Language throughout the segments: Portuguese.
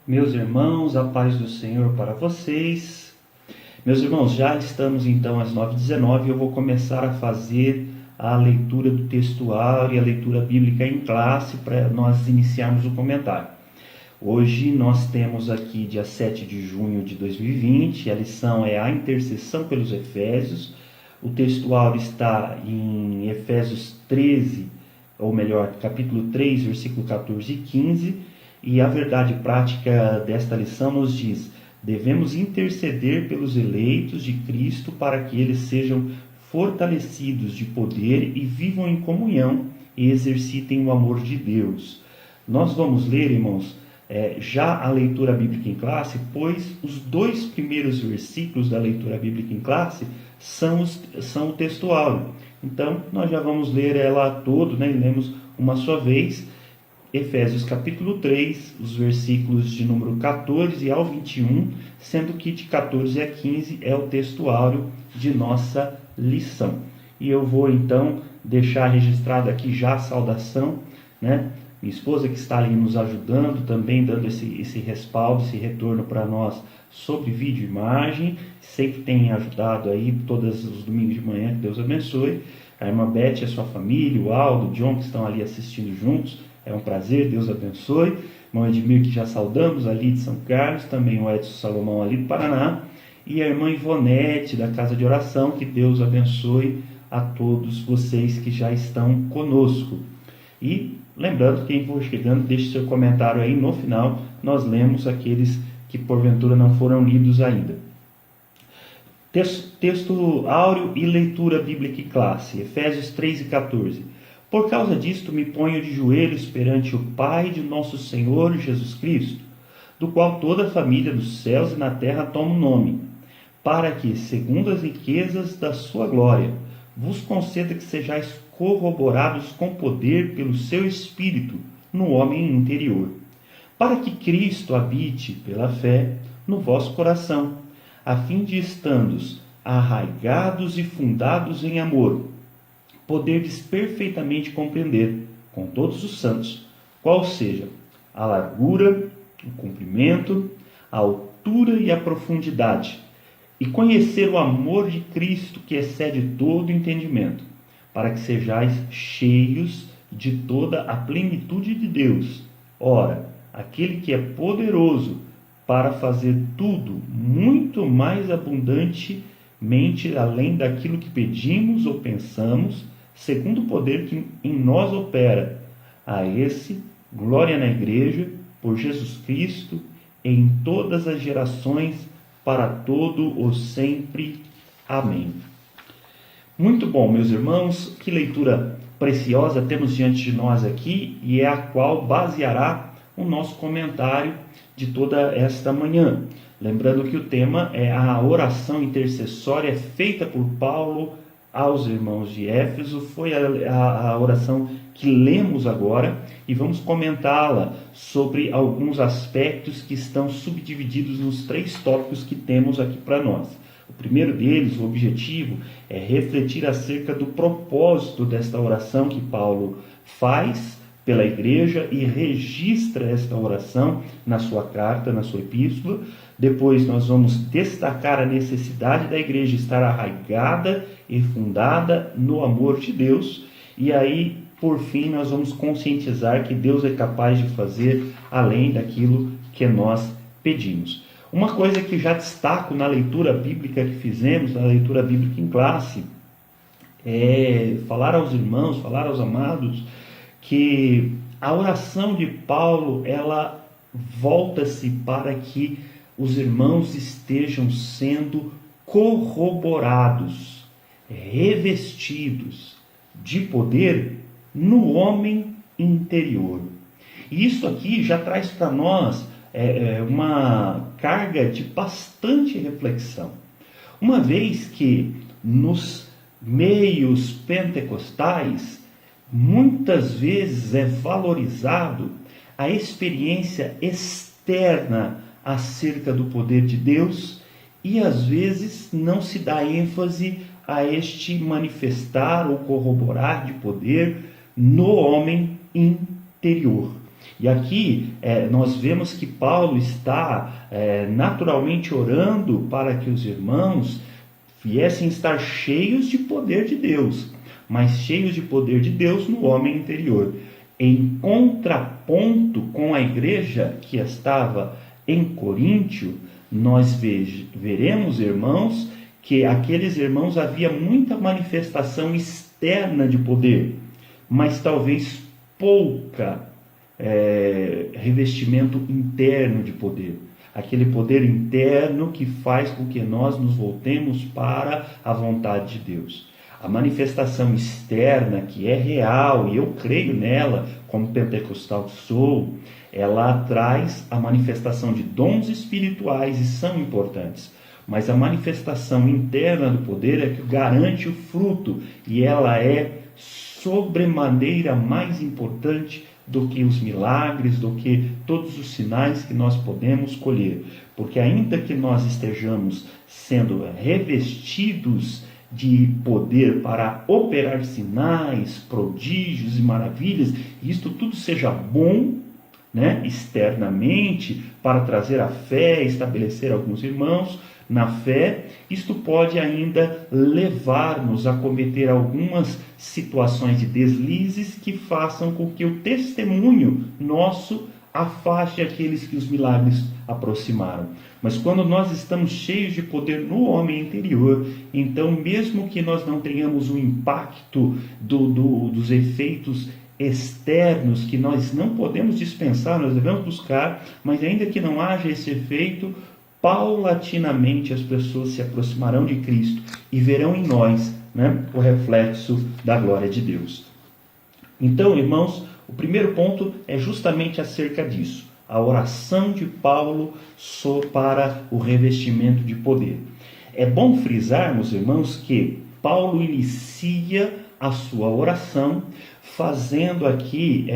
Meus irmãos, a paz do Senhor para vocês. Meus irmãos, já estamos então às 9h19 e eu vou começar a fazer a leitura do textuário e a leitura bíblica em classe para nós iniciarmos o comentário. Hoje nós temos aqui dia 7 de junho de 2020, a lição é a intercessão pelos Efésios. O textuário está em Efésios 13, ou melhor, capítulo 3, versículo 14 e 15. E a verdade prática desta lição nos diz: devemos interceder pelos eleitos de Cristo para que eles sejam fortalecidos de poder e vivam em comunhão e exercitem o amor de Deus. Nós vamos ler, irmãos, já a leitura bíblica em classe, pois os dois primeiros versículos da leitura bíblica em classe são o textuário. Então, nós já vamos ler ela todo, né? Lemos uma só vez. Efésios capítulo 3, os versículos de número 14 ao 21, sendo que de 14 a 15 é o textuário de nossa lição. E eu vou então deixar registrado aqui já a saudação, né? Minha esposa que está ali nos ajudando, também dando esse respaldo, esse retorno para nós sobre vídeo e imagem, sempre tem ajudado aí todos os domingos de manhã, que Deus abençoe. A irmã Beth e a sua família, o Aldo, o John que estão ali assistindo juntos, é um prazer, Deus abençoe. Irmão Edmir, que já saudamos, ali de São Carlos, também o Edson Salomão ali do Paraná, e a irmã Ivonete da Casa de Oração, que Deus abençoe a todos vocês que já estão conosco. E lembrando, quem for chegando, deixe seu comentário aí, no final nós lemos aqueles que porventura não foram lidos ainda. Texto áureo e leitura bíblica e classe, Efésios 3 e 14. Por causa disto me ponho de joelhos perante o Pai de nosso Senhor Jesus Cristo, do qual toda a família dos céus e na terra toma o nome, para que, segundo as riquezas da sua glória, vos conceda que sejais corroborados com poder pelo seu Espírito no homem interior, para que Cristo habite pela fé no vosso coração, a fim de estandos arraigados e fundados em amor, poderdes perfeitamente compreender, com todos os santos, qual seja a largura, o comprimento, a altura e a profundidade, e conhecer o amor de Cristo que excede todo entendimento, para que sejais cheios de toda a plenitude de Deus. Ora, aquele que é poderoso para fazer tudo muito mais abundantemente além daquilo que pedimos ou pensamos, segundo o poder que em nós opera. A esse, glória na Igreja, por Jesus Cristo, em todas as gerações, para todo o sempre. Amém. Muito bom, meus irmãos, que leitura preciosa temos diante de nós aqui, e é a qual baseará o nosso comentário de toda esta manhã. Lembrando que o tema é a oração intercessória feita por Paulo aos irmãos de Éfeso. Foi a oração que lemos agora e vamos comentá-la sobre alguns aspectos que estão subdivididos nos 3 tópicos que temos aqui para nós. O primeiro deles, o objetivo, é refletir acerca do propósito desta oração que Paulo faz pela igreja e registra esta oração na sua carta, na sua epístola. Depois nós vamos destacar a necessidade da igreja estar arraigada e fundada no amor de Deus. E aí, por fim, nós vamos conscientizar que Deus é capaz de fazer além daquilo que nós pedimos. Uma coisa que já destaco na leitura bíblica que fizemos, na leitura bíblica em classe, é falar aos irmãos, falar aos amados, que a oração de Paulo, ela volta-se para que os irmãos estejam sendo corroborados, revestidos de poder no homem interior. E isso aqui já traz para nós uma carga de bastante reflexão, uma vez que nos meios pentecostais muitas vezes é valorizado a experiência externa acerca do poder de Deus e às vezes não se dá ênfase a este manifestar ou corroborar de poder no homem interior. E aqui nós vemos que Paulo está naturalmente orando para que os irmãos viessem estar cheios de poder de Deus, mas cheios de poder de Deus no homem interior, em contraponto com a igreja que estava em Coríntio. Nós veremos, irmãos, que aqueles irmãos havia muita manifestação externa de poder, mas talvez pouca revestimento interno de poder. Aquele poder interno que faz com que nós nos voltemos para a vontade de Deus. A manifestação externa, que é real, e eu creio nela, como pentecostal que sou, ela traz a manifestação de dons espirituais e são importantes. Mas a manifestação interna do poder é que garante o fruto, e ela é sobremaneira mais importante do que os milagres, do que todos os sinais que nós podemos colher. Porque ainda que nós estejamos sendo revestidos de poder para operar sinais, prodígios e maravilhas, e isto tudo seja bom, externamente, para trazer a fé, estabelecer alguns irmãos na fé, isto pode ainda levar-nos a cometer algumas situações de deslizes que façam com que o testemunho nosso afaste aqueles que os milagres aproximaram. Mas quando nós estamos cheios de poder no homem interior, então mesmo que nós não tenhamos o impacto dos efeitos externos que nós não podemos dispensar, nós devemos buscar, mas ainda que não haja esse efeito, paulatinamente as pessoas se aproximarão de Cristo e verão em nós o reflexo da glória de Deus. Então, irmãos, o primeiro ponto é justamente acerca disso, a oração de Paulo para o revestimento de poder. É bom frisarmos, irmãos, que Paulo inicia a sua oração fazendo aqui,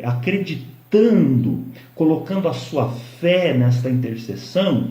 acreditando, colocando a sua fé nesta intercessão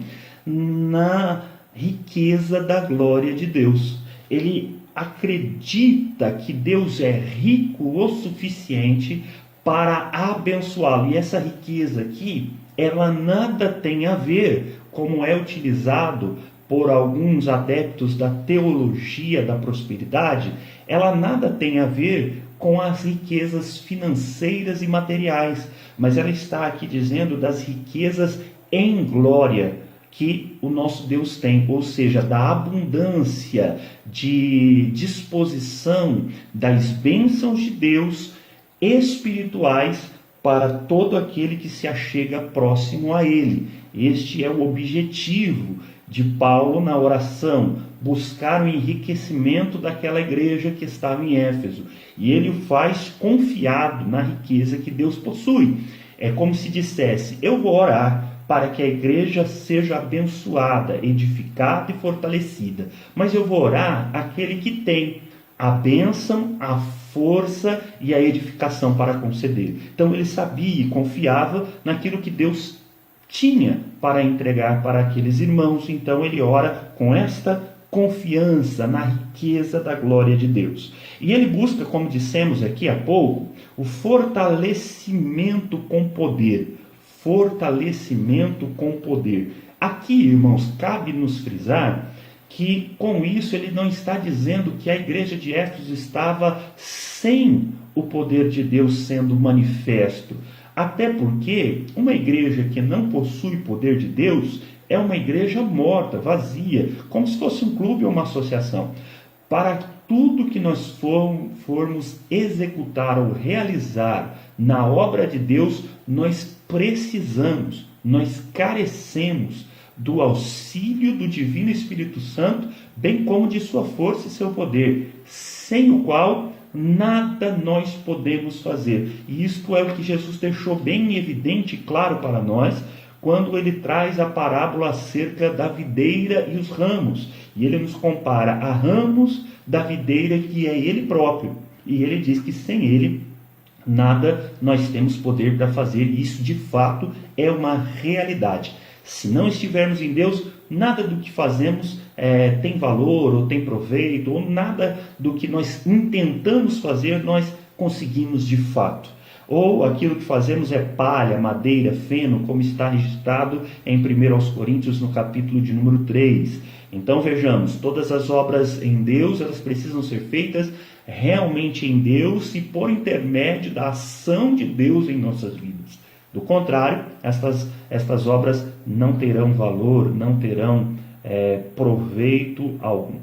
na riqueza da glória de Deus. Ele acredita que Deus é rico o suficiente para abençoá-lo. E essa riqueza aqui, ela nada tem a ver, como é utilizado por alguns adeptos da teologia da prosperidade, ela nada tem a ver com as riquezas financeiras e materiais, mas ela está aqui dizendo das riquezas em glória que o nosso Deus tem, ou seja, da abundância de disposição das bênçãos de Deus espirituais para todo aquele que se achega próximo a Ele. Este é o objetivo de Paulo na oração, buscar o enriquecimento daquela igreja que estava em Éfeso. E ele o faz confiado na riqueza que Deus possui. É como se dissesse: eu vou orar para que a igreja seja abençoada, edificada e fortalecida. Mas eu vou orar aquele que tem a bênção, a força e a edificação para conceder. Então ele sabia e confiava naquilo que Deus tinha para entregar para aqueles irmãos. Então ele ora com esta confiança na riqueza da glória de Deus. E ele busca, como dissemos aqui há pouco, o fortalecimento com poder. Fortalecimento com poder. Aqui, irmãos, cabe nos frisar que com isso ele não está dizendo que a igreja de Éfeso estava sem o poder de Deus sendo manifesto. Até porque uma igreja que não possui poder de Deus é uma igreja morta, vazia, como se fosse um clube ou uma associação. Para tudo que nós formos executar ou realizar na obra de Deus, nós precisamos, nós carecemos do auxílio do Divino Espírito Santo, bem como de sua força e seu poder, sem o qual nada nós podemos fazer. E isto é o que Jesus deixou bem evidente e claro para nós, quando ele traz a parábola acerca da videira e os ramos. E ele nos compara a ramos da videira que é ele próprio. E ele diz que sem ele, nada nós temos poder para fazer. E isso de fato é uma realidade. Se não estivermos em Deus, nada do que fazemos tem valor ou tem proveito, ou nada do que nós intentamos fazer nós conseguimos de fato. ou aquilo que fazemos é palha, madeira, feno, como está registrado em 1 Coríntios, no capítulo de número 3. Então vejamos, todas as obras em Deus, elas precisam ser feitas realmente em Deus e por intermédio da ação de Deus em nossas vidas. Do contrário, estas obras não terão valor, não terão proveito algum.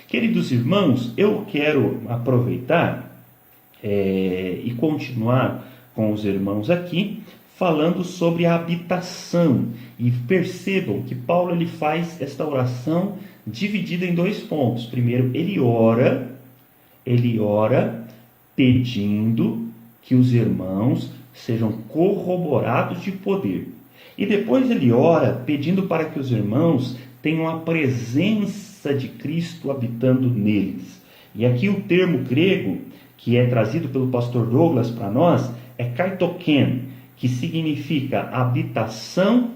Queridos irmãos, eu quero aproveitar e continuar com os irmãos aqui, falando sobre a habitação. E percebam que Paulo ele faz esta oração dividida em 2 pontos. Primeiro, ele ora pedindo que os irmãos sejam corroborados de poder. E depois ele ora pedindo para que os irmãos tenham a presença de Cristo habitando neles. E aqui o termo grego, que é trazido pelo pastor Douglas para nós, é kaitoken, que significa habitação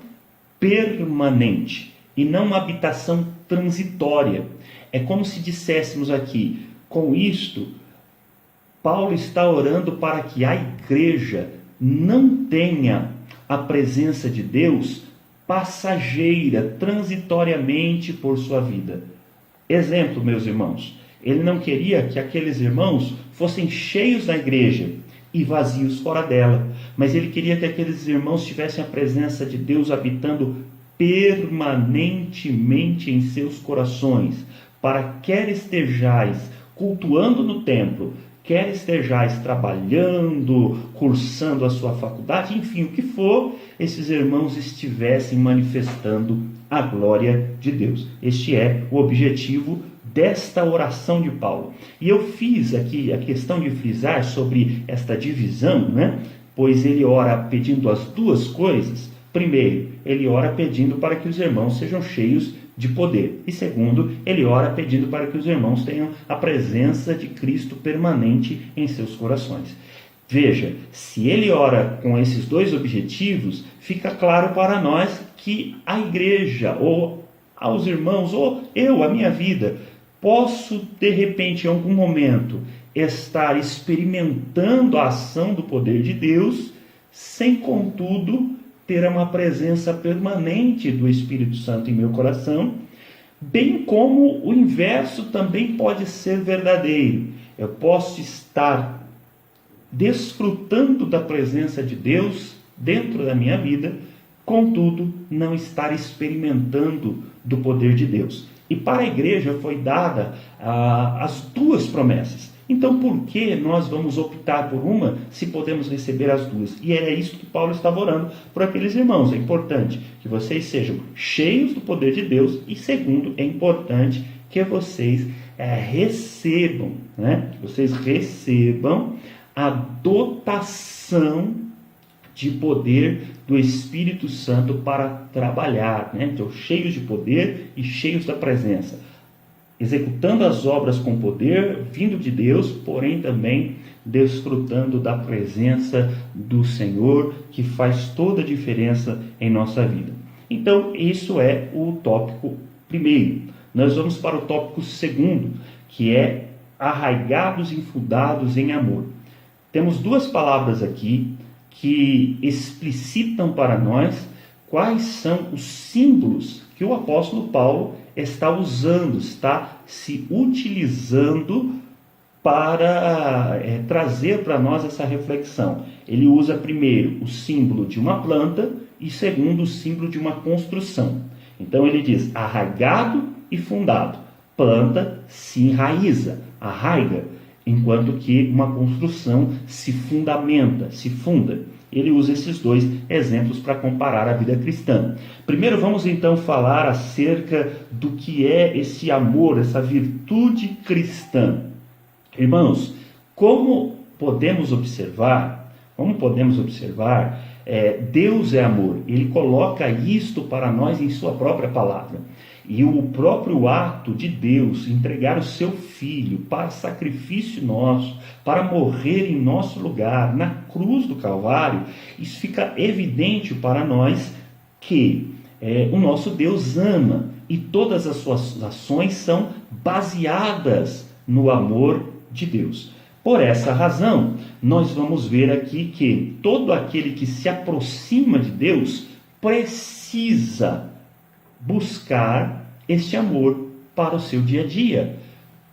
permanente e não uma habitação transitória. É como se disséssemos aqui, com isto, Paulo está orando para que a igreja não tenha a presença de Deus passageira, transitoriamente por sua vida. Exemplo, meus irmãos, ele não queria que aqueles irmãos fossem cheios da igreja e vazios fora dela, mas ele queria que aqueles irmãos tivessem a presença de Deus habitando permanentemente em seus corações, para quer estejais cultuando no templo, quer estejais trabalhando, cursando a sua faculdade, enfim, o que for, esses irmãos estivessem manifestando a glória de Deus. Este é o objetivo desta oração de Paulo. E eu fiz aqui a questão de frisar sobre esta divisão, pois ele ora pedindo as 2 coisas. Primeiro, ele ora pedindo para que os irmãos sejam cheios de poder. E segundo, ele ora pedindo para que os irmãos tenham a presença de Cristo permanente em seus corações. Veja, se ele ora com esses 2 objetivos, fica claro para nós que a igreja, ou aos irmãos, ou eu, a minha vida, posso, de repente, em algum momento, estar experimentando a ação do poder de Deus, sem, contudo, ter uma presença permanente do Espírito Santo em meu coração, bem como o inverso também pode ser verdadeiro. Eu posso estar desfrutando da presença de Deus dentro da minha vida, contudo, não estar experimentando do poder de Deus. E para a igreja foi dada as 2 promessas. Então, por que nós vamos optar por uma se podemos receber as 2? E era isso que Paulo estava orando por aqueles irmãos. É importante que vocês sejam cheios do poder de Deus. E segundo, é importante que vocês recebam, vocês recebam a dotação de poder do Espírito Santo para trabalhar, Então, cheios de poder e cheios da presença, executando as obras com poder, vindo de Deus, porém também desfrutando da presença do Senhor, que faz toda a diferença em nossa vida. Então, isso é o tópico primeiro. Nós vamos para o tópico segundo, que é arraigados e fundados em amor. Temos 2 palavras aqui que explicitam para nós quais são os símbolos que o apóstolo Paulo está usando, está se utilizando para trazer para nós essa reflexão. Ele usa primeiro o símbolo de uma planta e segundo o símbolo de uma construção. Então ele diz arraigado e fundado. Planta se enraiza, arraiga, enquanto que uma construção se fundamenta, se funda. Ele usa esses 2 exemplos para comparar a vida cristã. Primeiro vamos então falar acerca do que é esse amor, essa virtude cristã. Irmãos, como podemos observar, Deus é amor. Ele coloca isto para nós em sua própria palavra. E o próprio ato de Deus entregar o seu Filho para sacrifício nosso, para morrer em nosso lugar, na cruz do Calvário, isso fica evidente para nós que o nosso Deus ama e todas as suas ações são baseadas no amor de Deus. Por essa razão, nós vamos ver aqui que todo aquele que se aproxima de Deus precisa buscar este amor para o seu dia a dia.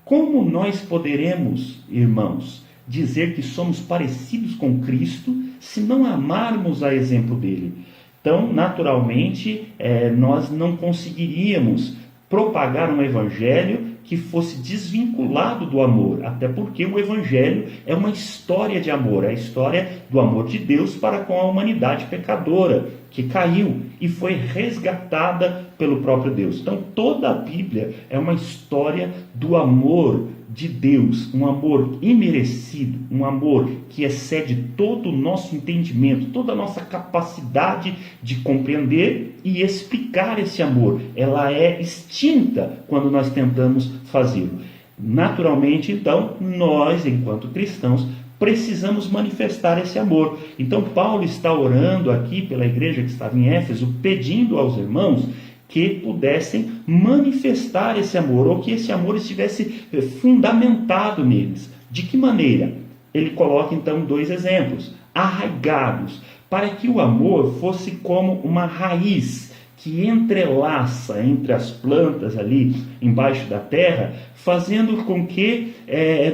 Como nós poderemos, irmãos, dizer que somos parecidos com Cristo se não amarmos a exemplo dele? Então, naturalmente, nós não conseguiríamos propagar um evangelho que fosse desvinculado do amor, até porque o evangelho é uma história de amor, é a história do amor de Deus para com a humanidade pecadora, que caiu e foi resgatada pelo próprio Deus. Então toda a Bíblia é uma história do amor de Deus, um amor imerecido, um amor que excede todo o nosso entendimento, toda a nossa capacidade de compreender e explicar esse amor. Ela é extinta quando nós tentamos fazê-lo. Naturalmente, então, nós, enquanto cristãos, precisamos manifestar esse amor. Então Paulo está orando aqui pela igreja que estava em Éfeso, pedindo aos irmãos que pudessem manifestar esse amor, ou que esse amor estivesse fundamentado neles. De que maneira? Ele coloca então 2 exemplos. Arraigados, para que o amor fosse como uma raiz que entrelaça entre as plantas ali embaixo da terra, fazendo com que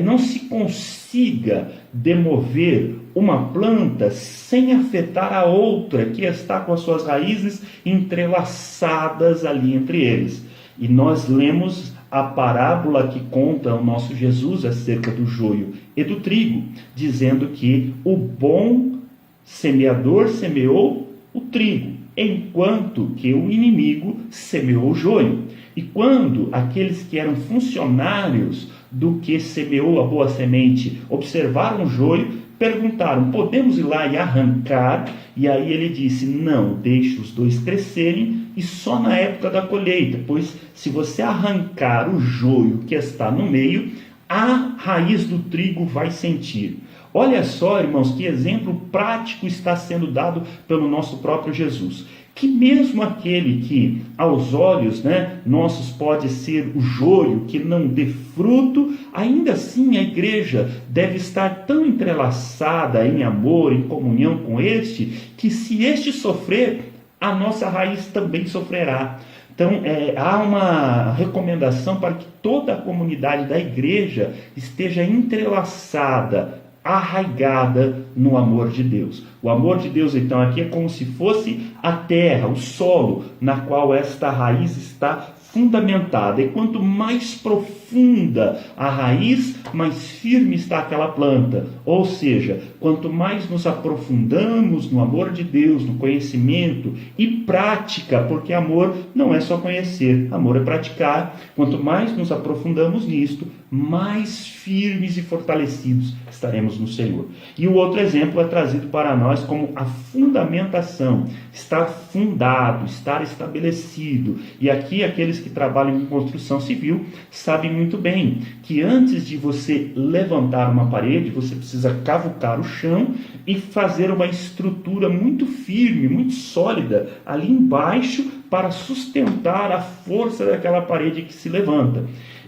não se consiga demover uma planta sem afetar a outra que está com as suas raízes entrelaçadas ali entre eles. E nós lemos a parábola que conta o nosso Jesus acerca do joio e do trigo, dizendo que o bom semeador semeou o trigo, enquanto que o inimigo semeou o joio. E quando aqueles que eram funcionários do que semeou a boa semente observaram o joio, perguntaram: podemos ir lá e arrancar? E aí ele disse: não, deixe os dois crescerem e só na época da colheita, pois se você arrancar o joio que está no meio, a raiz do trigo vai sentir. Olha só, irmãos, que exemplo prático está sendo dado pelo nosso próprio Jesus. Que mesmo aquele que aos olhos nossos pode ser o joio que não dê fruto, ainda assim a igreja deve estar tão entrelaçada em amor, em comunhão com este, que se este sofrer, a nossa raiz também sofrerá. Então, há uma recomendação para que toda a comunidade da igreja esteja entrelaçada, arraigada no amor de Deus. O amor de Deus, então, aqui é como se fosse a terra, o solo, na qual esta raiz está fundamentada. E quanto mais profunda a raiz, mais firme está aquela planta. Ou seja, quanto mais nos aprofundamos no amor de Deus, no conhecimento e prática, porque amor não é só conhecer, amor é praticar. Quanto mais nos aprofundamos nisto, mais firmes e fortalecidos estaremos no Senhor. E o outro exemplo é trazido para nós como a fundamentação, estar fundado, estar estabelecido. E aqui aqueles que trabalham em construção civil sabem muito bem que antes de você levantar uma parede, você precisa cavucar o chão e fazer uma estrutura muito firme, muito sólida ali embaixo para sustentar a força daquela parede que se levanta.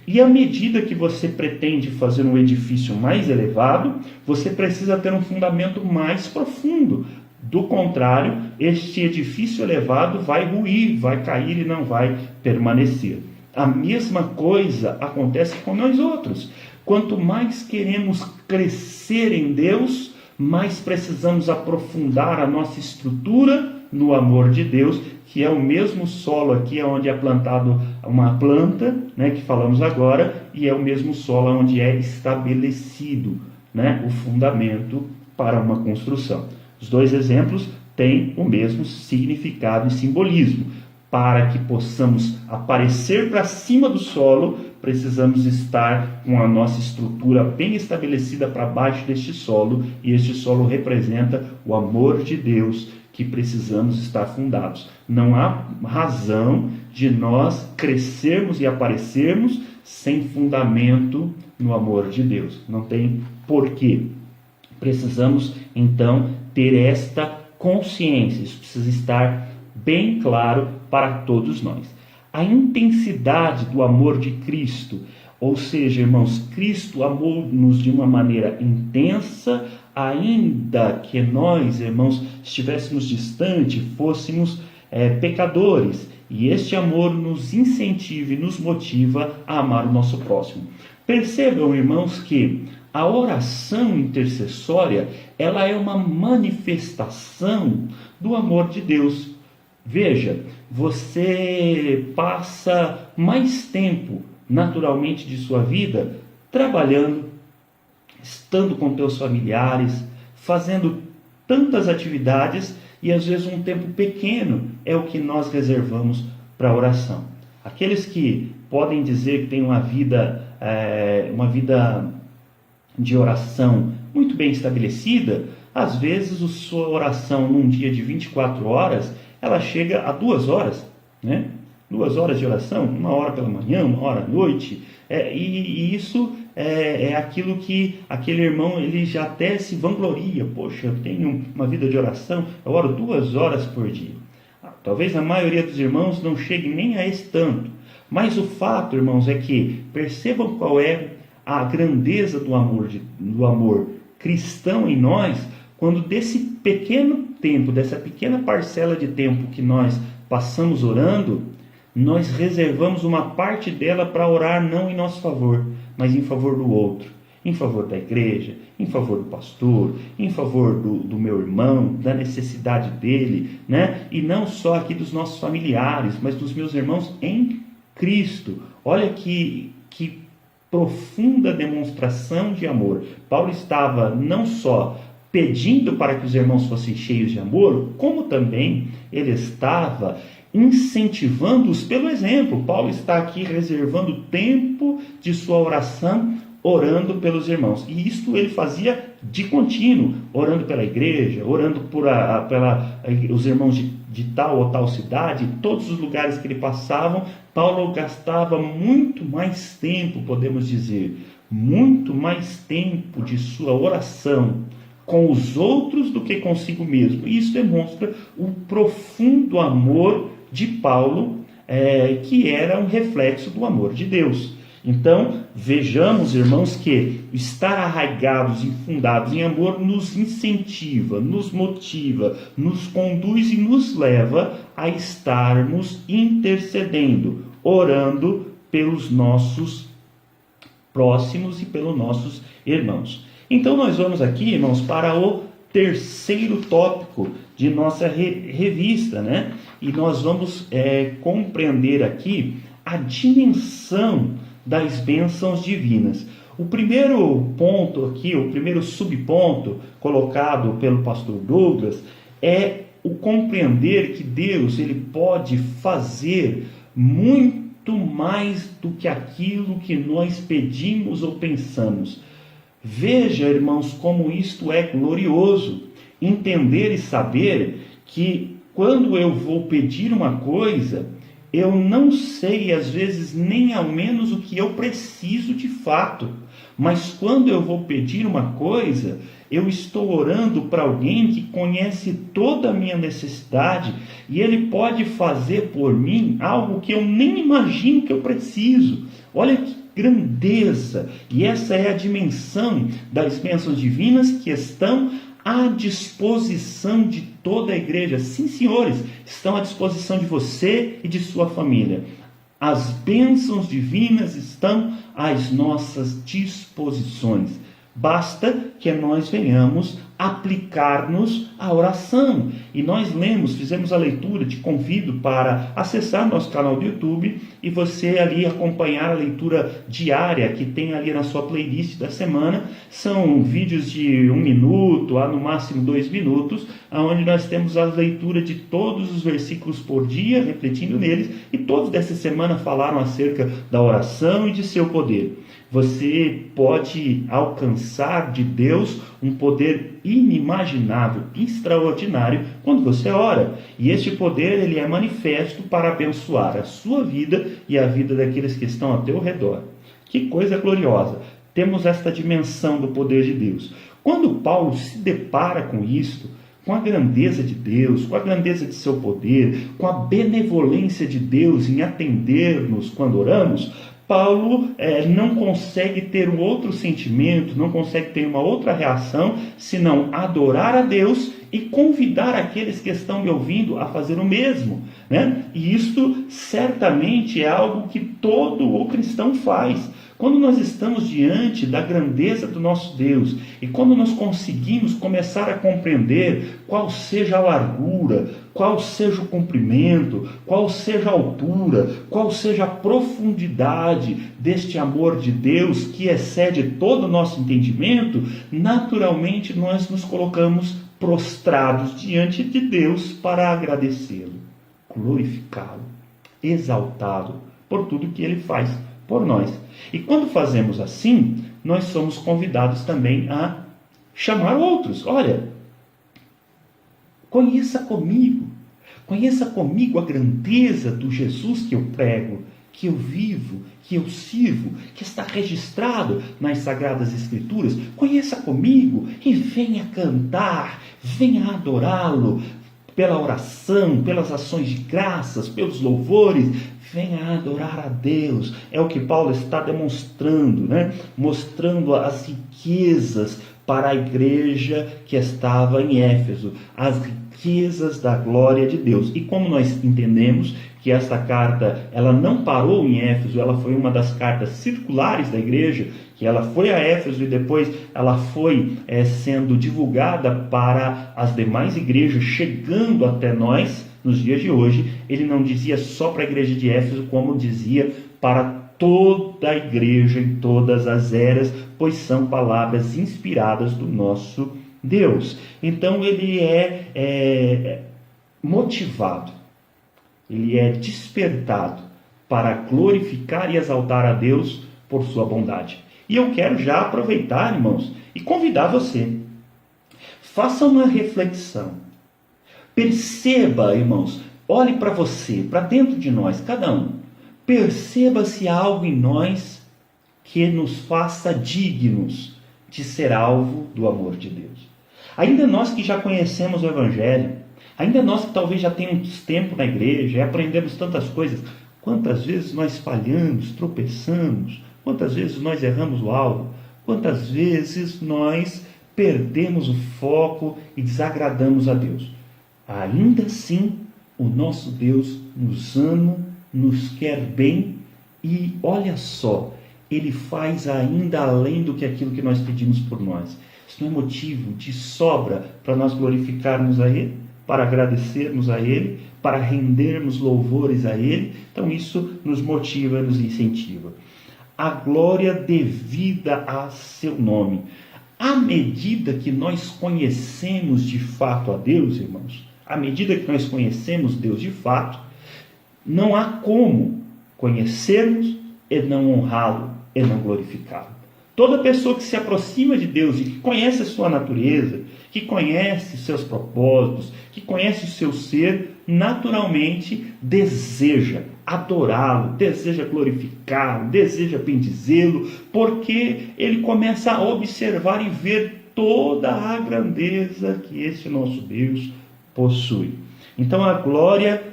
E à medida que você pretende fazer um edifício mais elevado, você precisa ter um fundamento mais profundo. Do contrário, este edifício elevado vai ruir, vai cair e não vai permanecer. A mesma coisa acontece com nós outros. Quanto mais queremos crescer em Deus, mais precisamos aprofundar a nossa estrutura no amor de Deus, que é o mesmo solo aqui onde é plantado uma planta, que falamos agora, e é o mesmo solo onde é estabelecido o fundamento para uma construção. Os 2 exemplos têm o mesmo significado e simbolismo. Para que possamos aparecer para cima do solo, precisamos estar com a nossa estrutura bem estabelecida para baixo deste solo, e este solo representa o amor de Deus, que precisamos estar fundados. Não há razão de nós crescermos e aparecermos sem fundamento no amor de Deus. Não tem porquê. Precisamos, então, ter esta consciência. Isso precisa estar bem claro para todos nós. A intensidade do amor de Cristo, Ou seja, irmãos, Cristo amou-nos de uma maneira intensa, ainda que nós, irmãos, estivéssemos distantes, fôssemos pecadores. E este amor nos incentiva e nos motiva a amar o nosso próximo. Percebam, irmãos, que a oração intercessória, ela é uma manifestação do amor de Deus. Veja, você passa mais tempo, naturalmente, de sua vida, trabalhando, estando com teus familiares, fazendo tantas atividades, e às vezes um tempo pequeno é o que nós reservamos para a oração. Aqueles que podem dizer que têm uma vida de oração muito bem estabelecida, às vezes a sua oração num dia de 24 horas, ela chega a 2 horas, né? 2 horas de oração, 1 hora pela manhã, 1 hora à noite, e isso é aquilo que aquele irmão ele já até se vangloria. Poxa, eu tenho uma vida de oração, eu oro 2 horas por dia. Talvez a maioria dos irmãos não chegue nem a esse tanto, mas o fato, irmãos, é que percebam qual é a grandeza do amor cristão em nós, quando desse pequeno tempo, dessa pequena parcela de tempo que nós passamos orando, nós reservamos uma parte dela para orar não em nosso favor, mas em favor do outro, em favor da igreja, em favor do pastor, em favor do meu irmão, da necessidade dele, né? E não só aqui dos nossos familiares, mas dos meus irmãos em Cristo. Olha que profunda demonstração de amor. Paulo estava não só pedindo para que os irmãos fossem cheios de amor, como também ele estava incentivando-os pelo exemplo. Paulo está aqui reservando tempo de sua oração, orando pelos irmãos. E isto ele fazia de contínuo, orando pela igreja, orando os irmãos de tal ou tal cidade. Todos os lugares que ele passava, Paulo gastava muito mais tempo, podemos dizer, muito mais tempo de sua oração com os outros do que consigo mesmo. E isso demonstra o profundo amor de Paulo, que era um reflexo do amor de Deus. Então, vejamos, irmãos, que estar arraigados e fundados em amor nos incentiva, nos motiva, nos conduz e nos leva a estarmos intercedendo, orando pelos nossos próximos e pelos nossos irmãos. Então, nós vamos aqui, irmãos, para o terceiro tópico de nossa revista, né? E nós vamos compreender aqui a dimensão das bênçãos divinas. O primeiro ponto aqui, o primeiro subponto colocado pelo pastor Douglas é o compreender que Deus ele pode fazer muito mais do que aquilo que nós pedimos ou pensamos. Veja, irmãos, como isto é glorioso. Entender e saber que quando eu vou pedir uma coisa, eu não sei, às vezes, nem ao menos o que eu preciso de fato. Mas quando eu vou pedir uma coisa, eu estou orando para alguém que conhece toda a minha necessidade e ele pode fazer por mim algo que eu nem imagino que eu preciso. Olha que grandeza! E essa é a dimensão das bênçãos divinas que estão à disposição de toda a igreja. Sim, senhores, estão à disposição de você e de sua família. As bênçãos divinas estão às nossas disposições. Basta que nós venhamos aplicar-nos à oração. E nós fizemos a leitura, te convido para acessar nosso canal do YouTube e você ali acompanhar a leitura diária que tem ali na sua playlist da semana. São vídeos de 1 minuto a no máximo 2 minutos, onde nós temos a leitura de todos os versículos por dia, refletindo neles, e todos dessa semana falaram acerca da oração e de seu poder. Você pode alcançar de Deus um poder inimaginável, extraordinário, quando você ora. E este poder ele é manifesto para abençoar a sua vida e a vida daqueles que estão ao teu redor. Que coisa gloriosa! Temos esta dimensão do poder de Deus. Quando Paulo se depara com isto, com a grandeza de Deus, com a grandeza de seu poder, com a benevolência de Deus em atender-nos quando oramos, Paulo não consegue ter um outro sentimento, não consegue ter uma outra reação, senão adorar a Deus e convidar aqueles que estão me ouvindo a fazer o mesmo, né? E isto certamente é algo que todo o cristão faz. Quando nós estamos diante da grandeza do nosso Deus e quando nós conseguimos começar a compreender qual seja a largura, qual seja o comprimento, qual seja a altura, qual seja a profundidade deste amor de Deus que excede todo o nosso entendimento, naturalmente nós nos colocamos prostrados diante de Deus para agradecê-lo, glorificá-lo, exaltá-lo por tudo que ele faz por nós. E quando fazemos assim, nós somos convidados também a chamar outros. Olha, conheça comigo a grandeza do Jesus que eu prego, que eu vivo, que eu sirvo, que está registrado nas Sagradas Escrituras. Conheça comigo e venha cantar, venha adorá-lo pela oração, pelas ações de graças, pelos louvores. Venha adorar a Deus. É o que Paulo está demonstrando, né? Mostrando as riquezas para a igreja que estava em Éfeso, as riquezas da glória de Deus. E como nós entendemos que esta carta, ela não parou em Éfeso, ela foi uma das cartas circulares da igreja, que ela foi a Éfeso e depois ela foi sendo divulgada para as demais igrejas, chegando até nós nos dias de hoje. Ele não dizia só para a igreja de Éfeso, como dizia para toda a igreja em todas as eras, pois são palavras inspiradas do nosso Deus. Então ele é motivado, ele é despertado para glorificar e exaltar a Deus por sua bondade. E eu quero já aproveitar, irmãos, e convidar você. Faça uma reflexão. Perceba, irmãos, olhe para você, para dentro de nós, cada um. Perceba se há algo em nós que nos faça dignos de ser alvo do amor de Deus. Ainda nós que já conhecemos o Evangelho, ainda nós que talvez já temos tempo na igreja e aprendemos tantas coisas, quantas vezes nós falhamos, tropeçamos, quantas vezes nós erramos o alvo, quantas vezes nós perdemos o foco e desagradamos a Deus. Ainda assim, o nosso Deus nos ama, nos quer bem e olha só, Ele faz ainda além do que aquilo que nós pedimos por nós. Isso não é motivo de sobra para nós glorificarmos a Ele, para agradecermos a Ele, para rendermos louvores a Ele. Então isso nos motiva, nos incentiva. A glória devida a seu nome. À medida que nós conhecemos de fato a Deus, irmãos, à medida que nós conhecemos Deus de fato, não há como conhecermos e não honrá-lo e não glorificá-lo. Toda pessoa que se aproxima de Deus e que conhece a sua natureza, que conhece os seus propósitos, que conhece o seu ser, naturalmente deseja adorá-lo, deseja glorificá-lo, deseja bendizê-lo, porque ele começa a observar e ver toda a grandeza que esse nosso Deus possui. Então a glória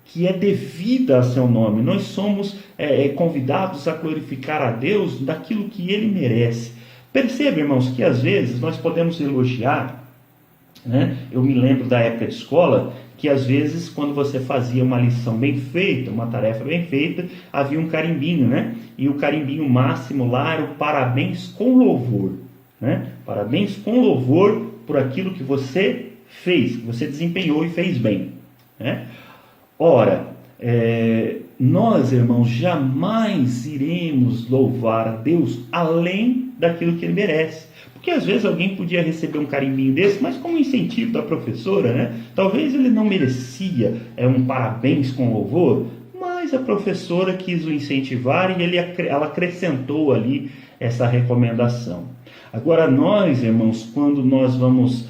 que é devida a seu nome, nós somos convidados a glorificar a Deus daquilo que Ele merece. Perceba, irmãos, que às vezes nós podemos elogiar, né? Eu me lembro da época de escola, que às vezes quando você fazia uma lição bem feita, uma tarefa bem feita, havia um carimbinho, né? E o carimbinho máximo lá era o parabéns com louvor, né? Parabéns com louvor por aquilo que você fez, que você desempenhou e fez bem, né? Ora, nós, irmãos, jamais iremos louvar a Deus além daquilo que Ele merece. Porque às vezes alguém podia receber um carimbinho desse, mas como incentivo da professora, né? Talvez ele não merecia um parabéns com louvor, mas a professora quis o incentivar e ela acrescentou ali essa recomendação. Agora nós, irmãos, quando nós vamos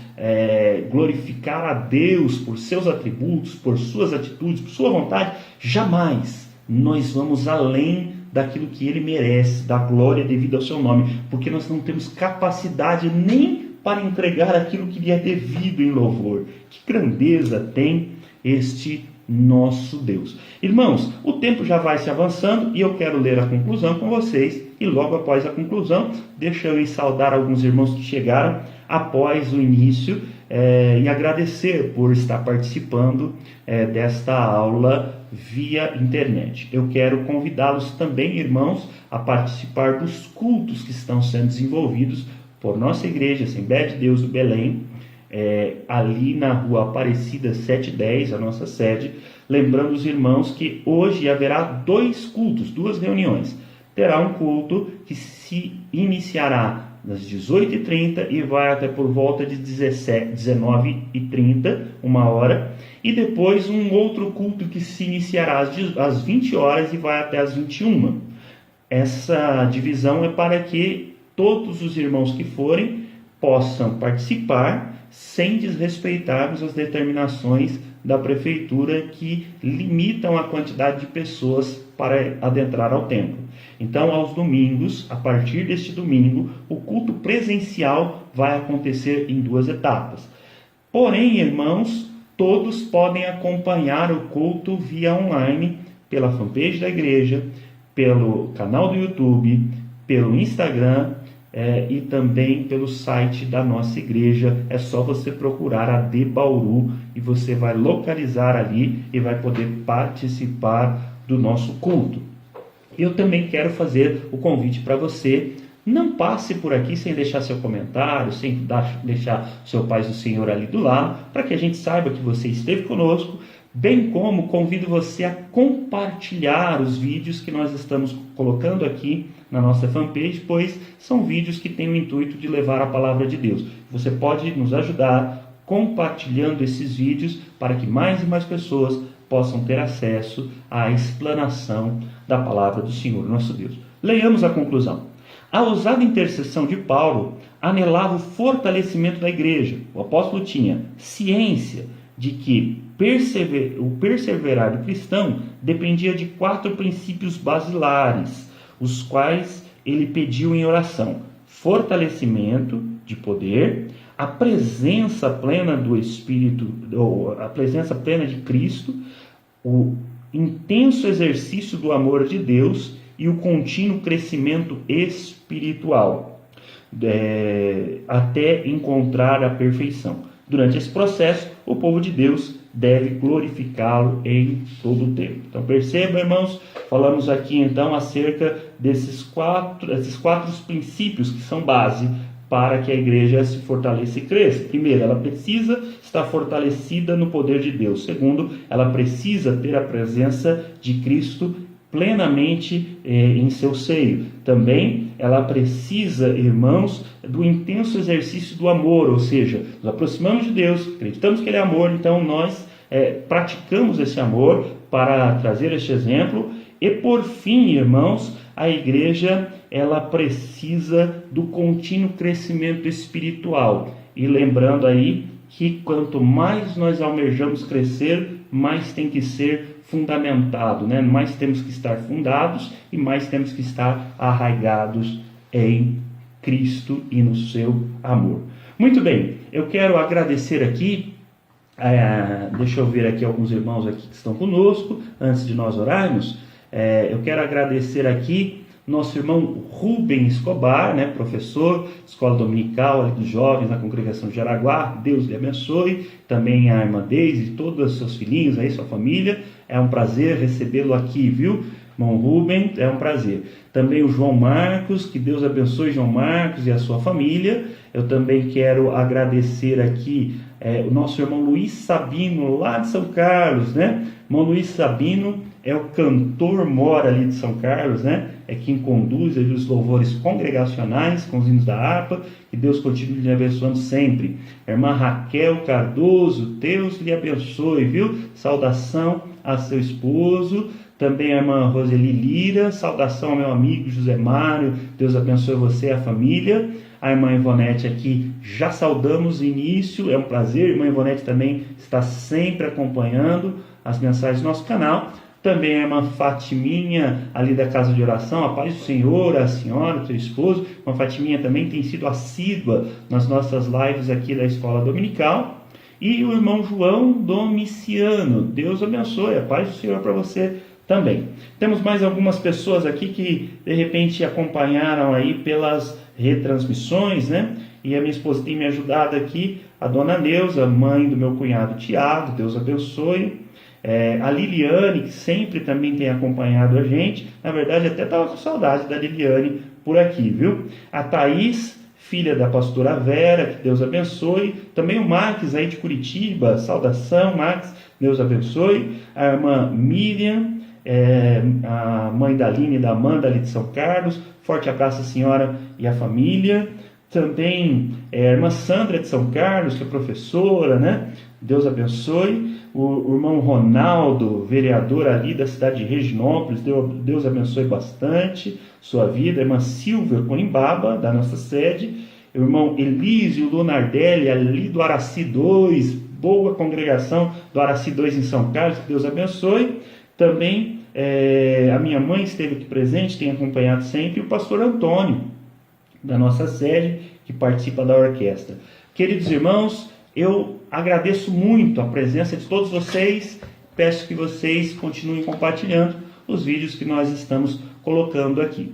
glorificar a Deus por seus atributos, por suas atitudes, por sua vontade, jamais nós vamos além daquilo que Ele merece, da glória devida ao seu nome, porque nós não temos capacidade nem para entregar aquilo que lhe é devido em louvor. Que grandeza tem este nosso Deus. Irmãos, o tempo já vai se avançando e eu quero ler a conclusão com vocês. E logo após a conclusão, deixa eu ir saudar alguns irmãos que chegaram após o início e agradecer por estar participando desta aula via internet. Eu quero convidá-los também, irmãos, a participar dos cultos que estão sendo desenvolvidos por nossa igreja, Assembleia de Deus do Belém, ali na rua Aparecida 710, a nossa sede. Lembrando os irmãos que hoje haverá 2 cultos, 2 reuniões. Terá um culto que se iniciará às 18h30 e vai até por volta de 19h30, 1h, e depois um outro culto que se iniciará às 20 horas e vai até às 21h. Essa divisão é para que todos os irmãos que forem possam participar sem desrespeitarmos as determinações da prefeitura que limitam a quantidade de pessoas para adentrar ao templo. Então, aos domingos, a partir deste domingo, o culto presencial vai acontecer em 2 etapas. Porém, irmãos, todos podem acompanhar o culto via online, pela fanpage da igreja, pelo canal do YouTube, pelo Instagram e também pelo site da nossa igreja. É só você procurar a de Bauru e você vai localizar ali e vai poder participar do nosso culto. Eu também quero fazer o convite para você. Não passe por aqui sem deixar seu comentário, sem deixar seu Paz do Senhor ali do lado, para que a gente saiba que você esteve conosco, bem como convido você a compartilhar os vídeos que nós estamos colocando aqui na nossa fanpage, pois são vídeos que têm o intuito de levar a palavra de Deus. Você pode nos ajudar compartilhando esses vídeos para que mais e mais pessoas possam ter acesso à explanação da palavra do Senhor, nosso Deus. Leiamos a conclusão. A ousada intercessão de Paulo anelava o fortalecimento da igreja. O apóstolo tinha ciência de que o perseverar do cristão dependia de 4 princípios basilares, os quais ele pediu em oração: fortalecimento de poder, a presença plena do Espírito, ou a presença plena de Cristo, o intenso exercício do amor de Deus e o contínuo crescimento espiritual, até encontrar a perfeição. Durante esse processo, o povo de Deus deve glorificá-lo em todo o tempo. Então perceba, irmãos, falamos aqui então acerca desses quatro princípios que são base para que a igreja se fortaleça e cresça. Primeiro, ela precisa estar fortalecida no poder de Deus. Segundo, ela precisa ter a presença de Cristo plenamente em seu seio. Também ela precisa, irmãos, do intenso exercício do amor, ou seja, nos aproximamos de Deus, acreditamos que Ele é amor, então nós praticamos esse amor para trazer este exemplo. E por fim, irmãos, a igreja ela precisa do contínuo crescimento espiritual. E lembrando aí que quanto mais nós almejamos crescer, mais tem que ser fundamentado, né? Mais temos que estar fundados e mais temos que estar arraigados em Cristo e no seu amor. Muito bem, eu quero agradecer aqui, deixa eu ver aqui alguns irmãos aqui que estão conosco, antes de nós orarmos. Eu quero agradecer aqui nosso irmão Rubem Escobar, né, professor, escola dominical ali dos jovens na congregação de Jaraguá. Deus lhe abençoe. Também a irmã Deise e todos os seus filhinhos aí, sua família. É um prazer recebê-lo aqui, viu? Irmão Rubem, é um prazer. Também o João Marcos, que Deus abençoe João Marcos e a sua família. Eu também quero agradecer aqui o nosso irmão Luiz Sabino, lá de São Carlos, né? Irmão Luiz Sabino é o cantor-mor ali de São Carlos, né? É quem conduz ali os louvores congregacionais com os hinos da harpa. Que Deus continue lhe abençoando sempre. A irmã Raquel Cardoso, Deus lhe abençoe, viu? Saudação a seu esposo. Também a irmã Roseli Lira, saudação ao meu amigo José Mário, Deus abençoe você e a família. A irmã Ivonete aqui, já saudamos o início, é um prazer. A irmã Ivonete também está sempre acompanhando as mensagens do nosso canal. Também a irmã Fatiminha, ali da casa de oração, a paz do Senhor, a senhora, o seu esposo. A irmã Fatiminha também tem sido assídua nas nossas lives aqui da escola dominical. E o irmão João Domiciano. Deus abençoe, a paz do Senhor para você também. Temos mais algumas pessoas aqui que de repente acompanharam aí pelas retransmissões, né? E a minha esposa tem me ajudado aqui, a dona Neuza, mãe do meu cunhado Tiago, Deus abençoe. A Liliane, que sempre também tem acompanhado a gente, na verdade até estava com saudade da Liliane por aqui, viu? A Thaís, filha da pastora Vera, que Deus abençoe. Também o Marques aí de Curitiba, saudação Marques, Deus abençoe. A irmã Miriam, a mãe da Aline e da Amanda ali de São Carlos, forte abraço à senhora e à família. Também a irmã Sandra de São Carlos, que é professora, né? Deus abençoe. O irmão Ronaldo, vereador ali da cidade de Reginópolis, Deus abençoe bastante sua vida. A irmã Silvia Corimbaba, da nossa sede. O irmão Elísio Lunardelli, ali do Araci 2, boa congregação do Araci 2 em São Carlos, que Deus abençoe. Também a minha mãe esteve aqui presente, tem acompanhado sempre, e o pastor Antônio, da nossa sede, que participa da orquestra. Queridos irmãos, eu agradeço muito a presença de todos vocês, peço que vocês continuem compartilhando os vídeos que nós estamos colocando aqui.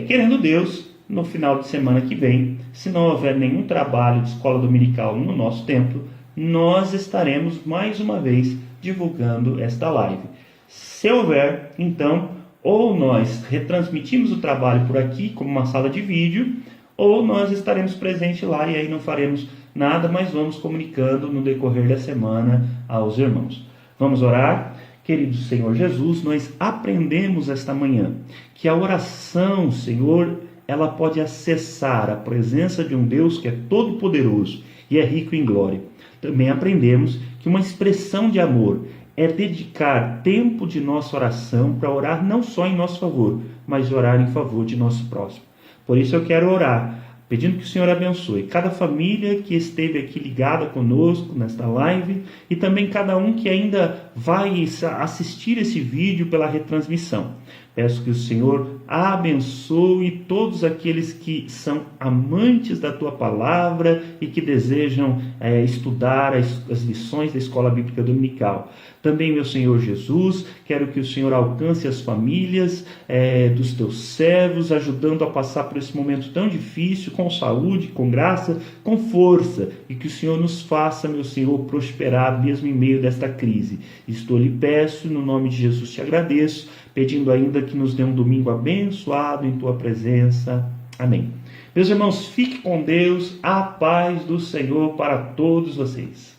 Querendo Deus, no final de semana que vem, se não houver nenhum trabalho de escola dominical no nosso templo, nós estaremos mais uma vez divulgando esta live. Se houver, então, ou nós retransmitimos o trabalho por aqui como uma sala de vídeo, ou nós estaremos presentes lá e aí não faremos nada, mas vamos comunicando no decorrer da semana aos irmãos. Vamos orar? Querido Senhor Jesus, nós aprendemos esta manhã que a oração, Senhor, ela pode acessar a presença de um Deus que é todo-poderoso e é rico em glória. Também aprendemos que uma expressão de amor é dedicar tempo de nossa oração para orar não só em nosso favor, mas orar em favor de nosso próximo. Por isso eu quero orar, pedindo que o Senhor abençoe cada família que esteve aqui ligada conosco nesta live e também cada um que ainda vai assistir esse vídeo pela retransmissão. Peço que o Senhor abençoe todos aqueles que são amantes da Tua Palavra e que desejam estudar as lições da Escola Bíblica Dominical. Também, meu Senhor Jesus, quero que o Senhor alcance as famílias dos Teus servos, ajudando a passar por esse momento tão difícil, com saúde, com graça, com força, e que o Senhor nos faça, meu Senhor, prosperar mesmo em meio desta crise. Isto lhe peço, no nome de Jesus te agradeço, pedindo ainda que nos dê um domingo abençoado em Tua presença. Amém. Meus irmãos, fique com Deus, a paz do Senhor para todos vocês.